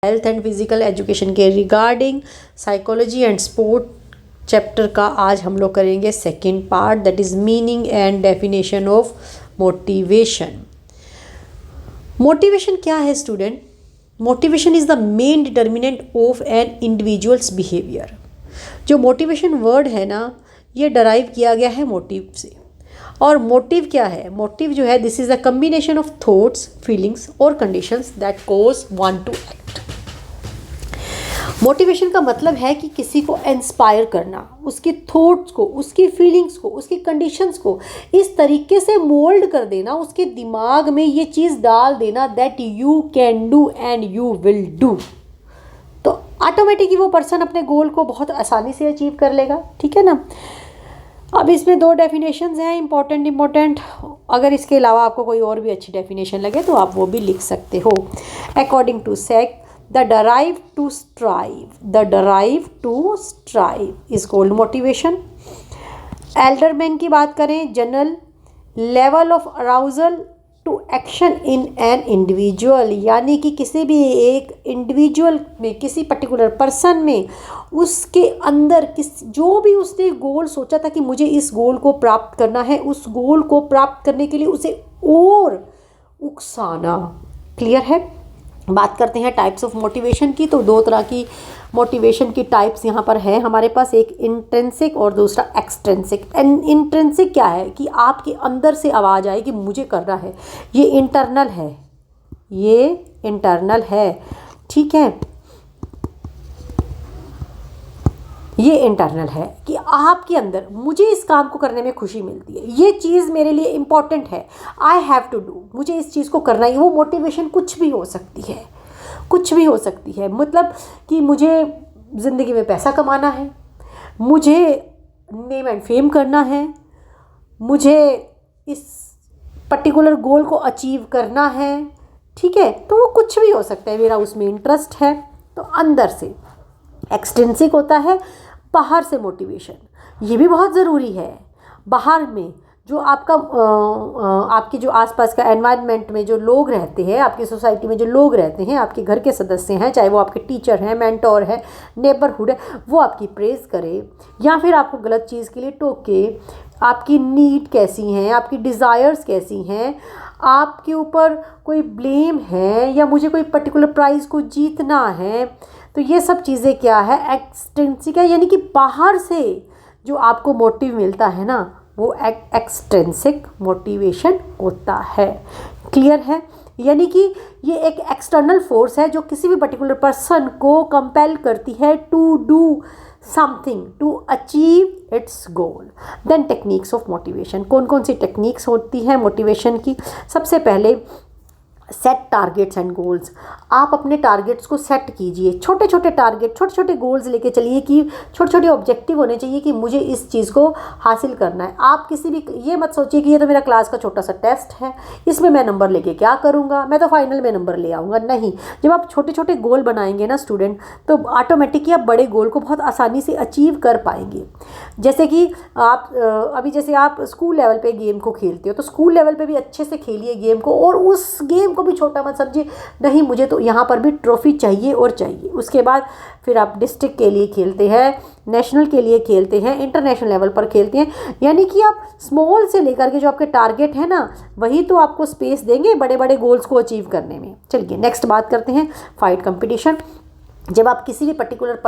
Health and physical education के regarding psychology and sport chapter का आज हम लोग करेंगे second part, that is meaning and definition of motivation. Motivation क्या है student? Motivation is the main determinant of an individual's behaviour. जो motivation word है ना, ये डराइव किया गया है मोटिव से। और मोटिव क्या है? मोटिव जो है, this is the combination of thoughts, feelings और conditions that cause one to act. Motivation का मतलब है कि किसी को इंस्पायर करना, उसके थॉट्स को, उसकी फीलिंग्स को, उसकी कंडीशंस को इस तरीके से मोल्ड कर देना, उसके दिमाग में ये चीज़ डाल देना that you can do and you will do. तो ऑटोमेटिकली वो पर्सन अपने गोल को बहुत आसानी से अचीव कर लेगा। ठीक है ना। अब इसमें दो डेफिनेशंस हैं इम्पोर्टेंट। अगर इसके अलावा आपको कोई और भी अच्छी डेफिनेशन लगे तो आप वो भी लिख सकते हो। According to Sage, the drive to strive is called motivation. Alderman की बात करें, general level of arousal to action in an individual, यानी कि किसी भी एक इंडिविजुअल में, किसी पर्टिकुलर पर्सन में, उसके अंदर जो भी उसने गोल सोचा था कि मुझे इस गोल को प्राप्त करना है, उस गोल को प्राप्त करने के लिए उसे और उकसाना। क्लियर है? बात करते हैं टाइप्स ऑफ मोटिवेशन की। तो दो तरह की मोटिवेशन की टाइप्स यहाँ पर है हमारे पास, एक इंट्रिंसिक और दूसरा एक्सट्रिंसिक। इंट्रिंसिक क्या है? कि आपके अंदर से आवाज़ आए कि मुझे करना है, ये इंटरनल है, ये इंटरनल है। ठीक है, ये इंटरनल है कि आपके अंदर मुझे इस काम को करने में खुशी मिलती है, ये चीज़ मेरे लिए इम्पॉर्टेंट है, आई हैव टू डू, मुझे इस चीज़ को करना ही। वो मोटिवेशन कुछ भी हो सकती है, कुछ भी हो सकती है। मतलब कि मुझे ज़िंदगी में पैसा कमाना है, मुझे नेम एंड फेम करना है, मुझे इस पर्टिकुलर गोल को अचीव करना है। ठीक है, तो वो कुछ भी हो सकता है, मेरा उसमें इंटरेस्ट है। तो अंदर से एक्सट्रिंसिक होता है, बाहर से मोटिवेशन, ये भी बहुत ज़रूरी है। बाहर में जो आपका आपके जो आसपास का एनवायरनमेंट में जो लोग रहते हैं, आपकी सोसाइटी में जो लोग रहते हैं, आपके घर के सदस्य हैं, चाहे वो आपके टीचर हैं, मेंटोर है, नेबरहुड है, वो आपकी प्रेज़ करे या फिर आपको गलत चीज़ के लिए टोके, आपकी नीड कैसी हैं, आपकी डिज़ायर्स कैसी हैं, आपके ऊपर कोई ब्लेम है या मुझे कोई पर्टिकुलर प्राइज़ को जीतना है, तो ये सब चीज़ें क्या है? एक्सट्रिंसिक है। यानी कि बाहर से जो आपको मोटिव मिलता है ना, वो एक्सट्रिंसिक मोटिवेशन होता है। क्लियर है? यानी कि ये एक एक्सटर्नल फोर्स है जो किसी भी पर्टिकुलर पर्सन को कंपेल करती है to do something to achieve its goal. Then techniques of motivation, कौन कौन सी टेक्निक्स होती हैं मोटिवेशन की? सबसे पहले सेट टारगेट्स एंड गोल्स। आप अपने टारगेट्स को सेट कीजिए, छोटे छोटे टारगेट, छोटे छोटे गोल्स लेके चलिए कि छोटे छोटे ऑब्जेक्टिव होने चाहिए कि मुझे इस चीज़ को हासिल करना है। आप किसी भी ये मत सोचिए कि ये तो मेरा क्लास का छोटा सा टेस्ट है, इसमें मैं नंबर लेके क्या करूँगा, मैं तो फाइनल में नंबर ले आऊँगा। नहीं, जब आप छोटे छोटे गोल बनाएंगे ना स्टूडेंट, तो ऑटोमेटिकली आप बड़े गोल को बहुत आसानी से अचीव कर पाएंगे। जैसे कि आप अभी जैसे आप स्कूल लेवल पे गेम को खेलते हो, तो स्कूल लेवल पे भी अच्छे से खेलिए गेम को, और उस गेम को भी छोटा मत समझिए, नहीं मुझे तो यहाँ पर भी ट्रॉफी चाहिए और चाहिए। उसके बाद फिर आप डिस्ट्रिक्ट के लिए खेलते हैं, नेशनल के लिए खेलते हैं, इंटरनेशनल लेवल पर खेलते हैं। यानी कि आप स्मॉल से लेकर के जो आपके टारगेट है ना, वही तो आपको स्पेस देंगे बड़े बड़े गोल्स को अचीव करने में। चलिए नेक्स्ट बात करते हैं, फाइट कंपटीशन। जब आप किसी भी पर्टिकुलर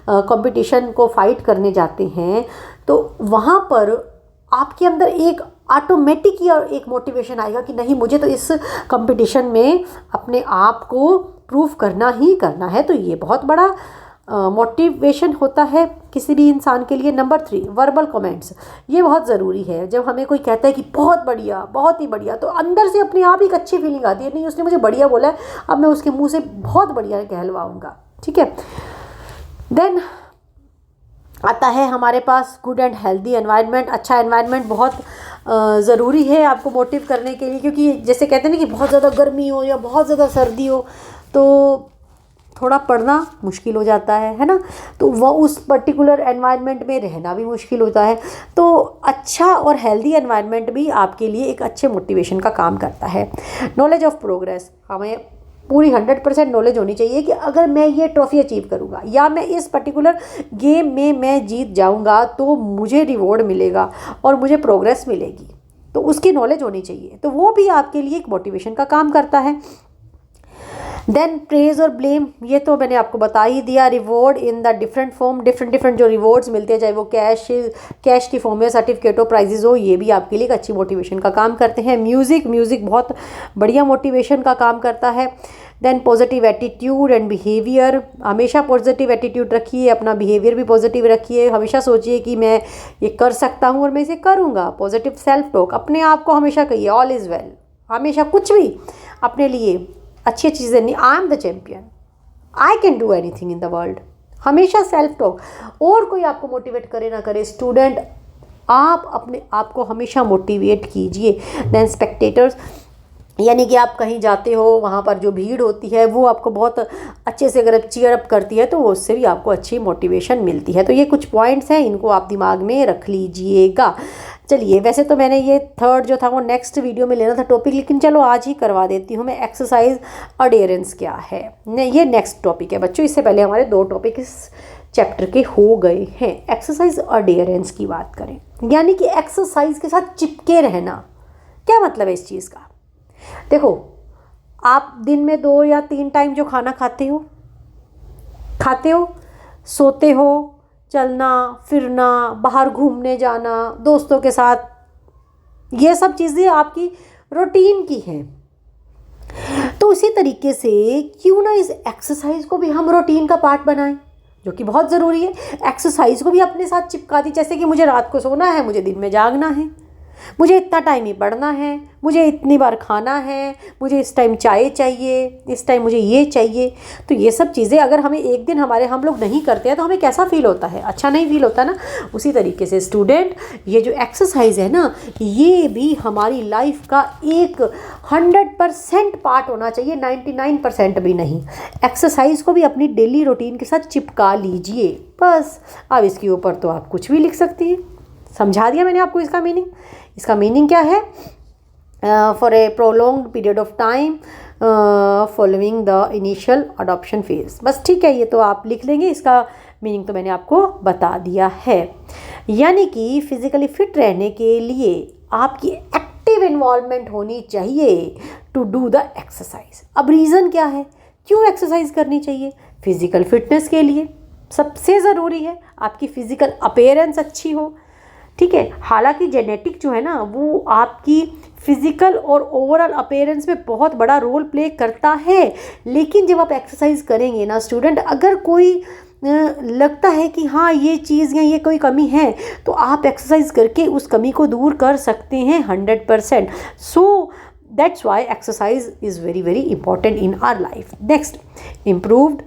कंपटीशन को फाइट करने जाते हैं, तो वहाँ पर आपके अंदर एक ऑटोमेटिक ही और एक मोटिवेशन आएगा कि नहीं, मुझे तो इस कंपटीशन में अपने आप को प्रूव करना ही करना है। तो ये बहुत बड़ा मोटिवेशन होता है किसी भी इंसान के लिए। Number 3, verbal comments. ये बहुत ज़रूरी है। जब हमें कोई कहता है कि बहुत बढ़िया, बहुत ही बढ़िया, तो अंदर से अपने आप ही एक अच्छी फीलिंग आती है, नहीं उसने मुझे बढ़िया बोला है, अब मैं उसके मुँह से बहुत बढ़िया कहलवाऊँगा। ठीक है। देन आता है हमारे पास गुड एंड हेल्दी एनवायरनमेंट। अच्छा एनवायरनमेंट बहुत ज़रूरी है आपको मोटिव करने के लिए, क्योंकि जैसे कहते हैं ना कि बहुत ज़्यादा गर्मी हो या बहुत ज़्यादा सर्दी हो तो थोड़ा पढ़ना मुश्किल हो जाता है ना, तो वह उस पर्टिकुलर एनवायरनमेंट में रहना भी मुश्किल होता है। तो अच्छा और हेल्दी एनवायरनमेंट भी आपके लिए एक अच्छे मोटिवेशन का काम करता है। नॉलेज ऑफ प्रोग्रेस, हमें पूरी 100% नॉलेज होनी चाहिए कि अगर मैं ये ट्रॉफी अचीव करूँगा या मैं इस पर्टिकुलर गेम में मैं जीत जाऊँगा तो मुझे रिवॉर्ड मिलेगा और मुझे प्रोग्रेस मिलेगी, तो उसकी नॉलेज होनी चाहिए। तो वो भी आपके लिए एक मोटिवेशन का काम करता है। देन प्रेज और ब्लेम, ये तो मैंने आपको बता ही दिया। Reward in the different form, different जो रिवॉर्ड्स मिलते हैं, चाहे वो कैश की फॉर्म में सर्टिफिकेट हो, प्राइजेज हो, ये भी आपके लिए एक अच्छी मोटिवेशन का काम करते हैं। म्यूज़िक बहुत बढ़िया मोटिवेशन का काम करता है। Then positive attitude and behaviour, हमेशा पॉजिटिव एटीट्यूड रखिए, अपना बिहेवियर भी पॉजिटिव रखिए। हमेशा सोचिए कि मैं ये कर सकता हूँ और मैं इसे करूँगा। पॉजिटिव सेल्फ टॉक, अपने आप को हमेशा कहिए ऑल इज़ वेल, हमेशा कुछ भी अपने लिए अच्छी चीज़ें नहीं, I am the champion, I can do anything in the world. हमेशा सेल्फ टॉक, और कोई आपको मोटिवेट करे ना करे, स्टूडेंट आप अपने आप को हमेशा मोटिवेट कीजिए। देन स्पेक्टेटर्स, यानी कि आप कहीं जाते हो, वहाँ पर जो भीड़ होती है वो आपको बहुत अच्छे से अगर चीयर अप करती है तो उससे भी आपको अच्छी मोटिवेशन मिलती है। तो ये कुछ पॉइंट्स हैं, इनको आप दिमाग में रख लीजिएगा। चलिए, वैसे तो मैंने ये थर्ड जो था वो नेक्स्ट वीडियो में लेना था टॉपिक, लेकिन चलो आज ही करवा देती हूँ मैं। एक्सरसाइज अडेरेंस क्या है, ये नेक्स्ट टॉपिक है बच्चों। इससे पहले हमारे 2 टॉपिक इस चैप्टर के हो गए हैं। एक्सरसाइज अडेरेंस की बात करें, यानी कि एक्सरसाइज के साथ चिपके रहना। क्या मतलब है इस चीज़ का? देखो, आप दिन में 2 या 3 टाइम जो खाना खाते हो, सोते हो, चलना फिरना, बाहर घूमने जाना दोस्तों के साथ, ये सब चीज़ें आपकी रूटीन की हैं। तो उसी तरीके से क्यों ना इस एक्सरसाइज को भी हम रूटीन का पार्ट बनाएं, जो कि बहुत ज़रूरी है। एक्सरसाइज को भी अपने साथ चिपका दी, जैसे कि मुझे रात को सोना है, मुझे दिन में जागना है, मुझे इतना टाइम ही पढ़ना है, मुझे इतनी बार खाना है, मुझे इस टाइम चाय चाहिए, इस टाइम मुझे ये चाहिए। तो ये सब चीज़ें अगर हमें एक दिन हम लोग नहीं करते हैं तो हमें कैसा फील होता है? अच्छा नहीं फील होता ना। उसी तरीके से स्टूडेंट, ये जो एक्सरसाइज है ना, ये भी हमारी लाइफ का एक 100% पार्ट होना चाहिए, 99% भी नहीं। एक्सरसाइज को भी अपनी डेली रूटीन के साथ चिपका लीजिए बस। अब इसके ऊपर तो आप कुछ भी लिख सकती हैं। समझा दिया मैंने आपको इसका मीनिंग। इसका मीनिंग क्या है? For a prolong period of time following the initial adoption phase. बस ठीक है, ये तो आप लिख लेंगे। इसका मीनिंग तो मैंने आपको बता दिया है। यानी कि फिजिकली फिट रहने के लिए आपकी एक्टिव इन्वॉल्वमेंट होनी चाहिए टू डू द एक्सरसाइज। अब रीज़न क्या है, क्यों एक्सरसाइज करनी चाहिए? फिजिकल फिटनेस के लिए सबसे ज़रूरी है, आपकी फिजिकल अपीयरेंस अच्छी हो। ठीक है, हालांकि जेनेटिक जो है ना, वो आपकी फिजिकल और ओवरऑल अपीयरेंस में बहुत बड़ा रोल प्ले करता है। लेकिन जब आप एक्सरसाइज करेंगे ना स्टूडेंट, अगर कोई लगता है कि हाँ ये चीज़ या ये कोई कमी है, तो आप एक्सरसाइज करके उस कमी को दूर कर सकते हैं 100%। So that's why exercise is very very important in our life. Next, improved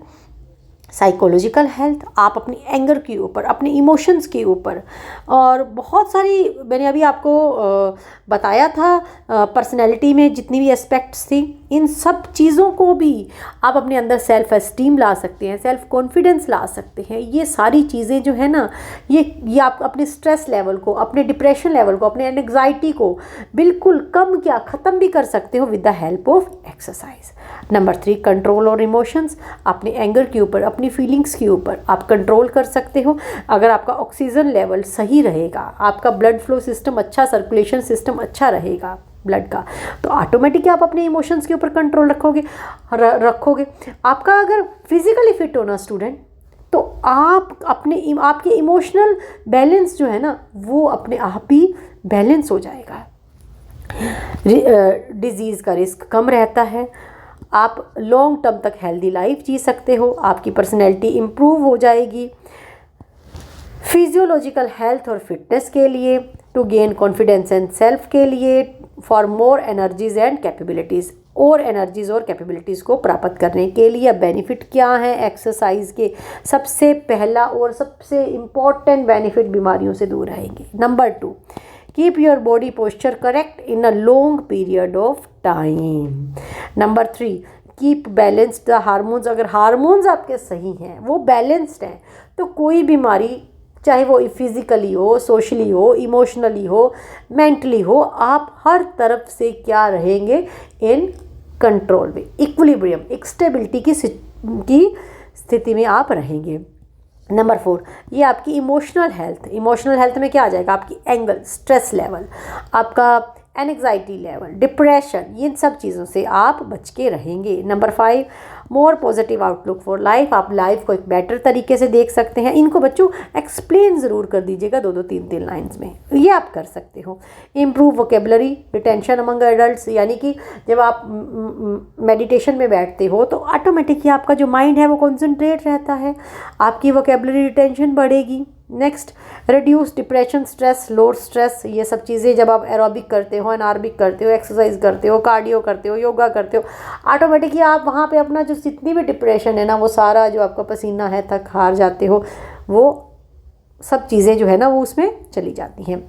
psychological health. आप अपनी एंगर के ऊपर, अपने इमोशंस के ऊपर, और बहुत सारी मैंने अभी आपको बताया था पर्सनैलिटी में जितनी भी एस्पेक्ट्स थी, इन सब चीज़ों को भी आप अपने अंदर सेल्फ एस्टीम ला सकते हैं, सेल्फ कॉन्फिडेंस ला सकते हैं। ये सारी चीज़ें जो है ना, ये आप अपने स्ट्रेस लेवल को, अपने डिप्रेशन लेवल को, अपने एंग्जाइटी को बिल्कुल कम क्या ख़त्म भी कर सकते हो with the help of exercise. Number 3, control और इमोशंस। अपने एंगर के ऊपर, अपनी फीलिंग्स के ऊपर आप कंट्रोल कर सकते हो। अगर आपका ऑक्सीजन लेवल सही रहेगा, आपका ब्लड फ्लो सिस्टम अच्छा, सर्कुलेशन सिस्टम अच्छा रहेगा ब्लड का, तो ऑटोमेटिकली आप अपने इमोशंस के ऊपर कंट्रोल रखोगे। आपका अगर फिजिकली फिट होना स्टूडेंट, तो आपके इमोशनल बैलेंस जो है ना, वो अपने आप ही बैलेंस हो जाएगा। डिजीज़ का रिस्क कम रहता है, आप लॉन्ग टर्म तक हेल्दी लाइफ जी सकते हो, आपकी पर्सनैलिटी इम्प्रूव हो जाएगी। फिजियोलॉजिकल हेल्थ और फिटनेस के लिए, to gain confidence and self के लिए, for more energies and capabilities, और एनर्जीज़ और कैपेबिलिटीज़ को प्राप्त करने के लिए बेनिफिट क्या हैं एक्सरसाइज के? सबसे पहला और सबसे इम्पॉर्टेंट बेनिफिट, बीमारियों से दूर रहेंगे। Number 2, keep your body posture correct in a long period of time. Number 3, keep balanced the hormones. अगर हार्मोन्स आपके सही हैं, वो बैलेंस्ड हैं, तो कोई बीमारी, चाहे वो फिजिकली हो, सोशली हो, इमोशनली हो, मेंटली हो, आप हर तरफ से क्या रहेंगे? इन कंट्रोल में, इक्विलिब्रियम, एक स्टेबिलिटी की स्थिति में आप रहेंगे। नंबर 4, ये आपकी इमोशनल हेल्थ। इमोशनल हेल्थ में क्या आ जाएगा? आपकी एंगर, स्ट्रेस लेवल, आपका एंग्जाइटी लेवल, डिप्रेशन, इन सब चीज़ों से आप बच के रहेंगे। Number 5, more positive outlook for life. आप लाइफ को एक बेटर तरीके से देख सकते हैं। इनको बच्चों एक्सप्लेन ज़रूर कर दीजिएगा 2-2 3-3 लाइन्स में, ये आप कर सकते हो। Improve vocabulary, retention among adults, यानी कि जब आप मेडिटेशन में बैठते हो तो ऑटोमेटिकली आपका जो माइंड है वो कॉन्सेंट्रेट रहता है, आपकी वोकेबलरी रिटेंशन बढ़ेगी। Next, reduce depression, stress, lower stress. ये सब चीज़ें जब आप एरोबिक करते हो, एनारोबिक करते हो, एक्सरसाइज करते हो, कार्डियो करते हो, योगा करते हो, ऑटोमेटिकली आप वहाँ पे अपना जो जितनी भी डिप्रेशन है ना, वो सारा जो आपका पसीना है, थक हार जाते हो, वो सब चीज़ें जो है ना वो उसमें चली जाती हैं।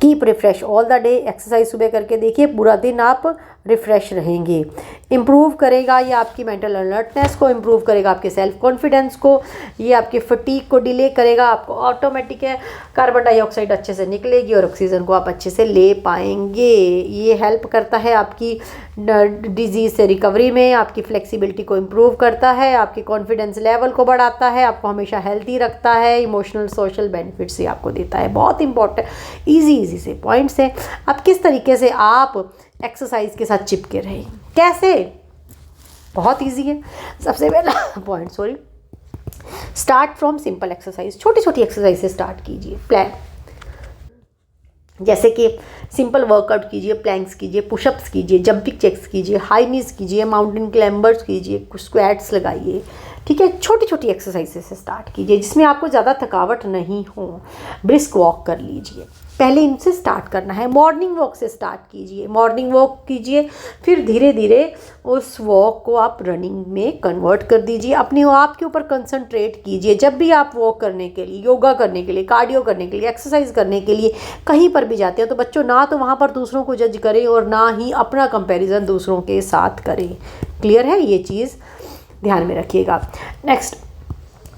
Keep refresh all the day. Exercise सुबह करके देखिए, पूरा दिन आप रिफ्रेश रहेंगे। इम्प्रूव करेगा ये आपकी मेंटल अलर्टनेस को, इम्प्रूव करेगा आपके सेल्फ कॉन्फिडेंस को, ये आपके फटीग को डिले करेगा। आपको ऑटोमेटिक है कार्बन डाइऑक्साइड अच्छे से निकलेगी और ऑक्सीजन को आप अच्छे से ले पाएंगे। ये हेल्प करता है आपकी डिजीज़ से रिकवरी में, आपकी फ्लेक्सिबिलिटी को इम्प्रूव करता है, आपके कॉन्फिडेंस लेवल को बढ़ाता है, आपको हमेशा हेल्थी रखता है, इमोशनल सोशल बेनिफिट्स ही आपको देता है। बहुत इंपॉर्टेंट इजी से पॉइंट्स हैं। अब किस तरीके से आप एक्सरसाइज के साथ चिपके रहे, कैसे? बहुत इजी है। सबसे पहला point, start from simple exercise. छोटी छोटी एक्सरसाइज से स्टार्ट कीजिए। प्लान, जैसे कि सिंपल वर्कआउट कीजिए, प्लैंक्स कीजिए, पुशअप्स कीजिए, जंपिंग जैक्स कीजिए, हाई नीज कीजिए, माउंटेन क्लाइंबर्स कीजिए, कुछ स्क्वाट्स लगाइए। ठीक है, छोटी छोटी एक्सरसाइजेस से स्टार्ट कीजिए जिसमें आपको ज़्यादा थकावट नहीं हो। ब्रिस्क वॉक कर लीजिए, पहले इनसे स्टार्ट करना है। मॉर्निंग वॉक से स्टार्ट कीजिए, मॉर्निंग वॉक कीजिए, फिर धीरे धीरे उस वॉक को आप रनिंग में कन्वर्ट कर दीजिए। अपने आप के ऊपर कंसंट्रेट कीजिए। जब भी आप वॉक करने के लिए, योगा करने के लिए, कार्डियो करने के लिए, एक्सरसाइज करने के लिए कहीं पर भी जाते हैं तो बच्चों ना तो वहाँ पर दूसरों को जज करें और ना ही अपना कंपैरिजन दूसरों के साथ करें। क्लियर है? ये चीज़ ध्यान में रखिएगा। नेक्स्ट,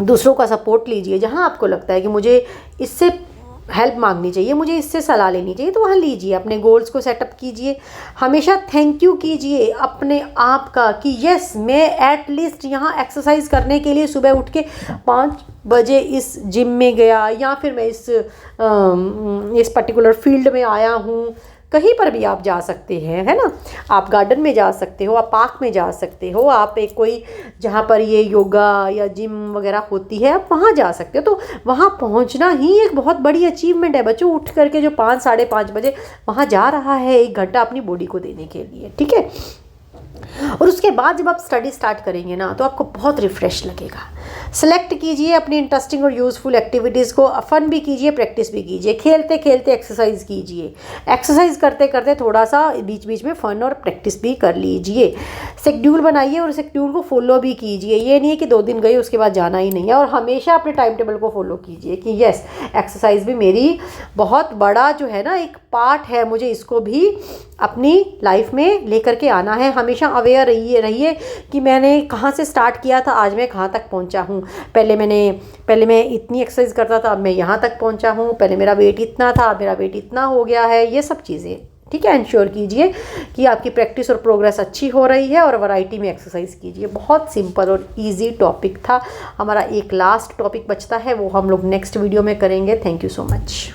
दूसरों का सपोर्ट लीजिए। जहाँ आपको लगता है कि मुझे इससे हेल्प मांगनी चाहिए, मुझे इससे सलाह लेनी चाहिए, तो वहाँ लीजिए। अपने गोल्स को सेटअप कीजिए। हमेशा थैंक यू कीजिए अपने आप का कि यस, मैं एटलीस्ट यहाँ एक्सरसाइज करने के लिए सुबह उठ के 5 बजे इस जिम में गया, या फिर मैं इस पर्टिकुलर फील्ड में आया हूँ। कहीं पर भी आप जा सकते हैं, है ना? आप गार्डन में जा सकते हो, आप पार्क में जा सकते हो, आप एक कोई जहाँ पर ये योगा या जिम वगैरह होती है आप वहाँ जा सकते हो। तो वहाँ पहुँचना ही एक बहुत बड़ी अचीवमेंट है। बच्चों उठ करके जो 5 साढ़े 5 बजे वहाँ जा रहा है 1 घंटा अपनी बॉडी को देने के लिए, ठीक है? और उसके बाद जब आप स्टडी स्टार्ट करेंगे ना तो आपको बहुत रिफ्रेश लगेगा। सेलेक्ट कीजिए अपनी इंटरेस्टिंग और यूज़फुल एक्टिविटीज़ को, फन भी कीजिए, प्रैक्टिस भी कीजिए, खेलते खेलते एक्सरसाइज कीजिए, एक्सरसाइज करते करते थोड़ा सा बीच बीच में फन और प्रैक्टिस भी कर लीजिए। शेड्यूल बनाइए और शेड्यूल को फॉलो भी कीजिए। ये नहीं है कि 2 दिन गए उसके बाद जाना ही नहीं है। और हमेशा अपने टाइम टेबल को फॉलो कीजिए कि यस, एक्सरसाइज भी मेरी बहुत बड़ा जो है ना एक पार्ट है, मुझे इसको भी अपनी लाइफ में लेकर के आना है। हमेशा अवेयर रहिए कि मैंने कहाँ से स्टार्ट किया था, आज मैं कहाँ तक पहुँचा हूँ। पहले मैं इतनी एक्सरसाइज करता था, अब मैं यहाँ तक पहुँचा हूँ। पहले मेरा वेट इतना था, अब मेरा वेट इतना हो गया है। ये सब चीज़ें, ठीक है, इंश्योर कीजिए कि आपकी प्रैक्टिस और प्रोग्रेस अच्छी हो रही है और वैरायटी में एक्सरसाइज कीजिए। बहुत सिंपल और इजी टॉपिक था। हमारा एक लास्ट टॉपिक बचता है, वो हम लोग नेक्स्ट वीडियो में करेंगे। Thank you so much.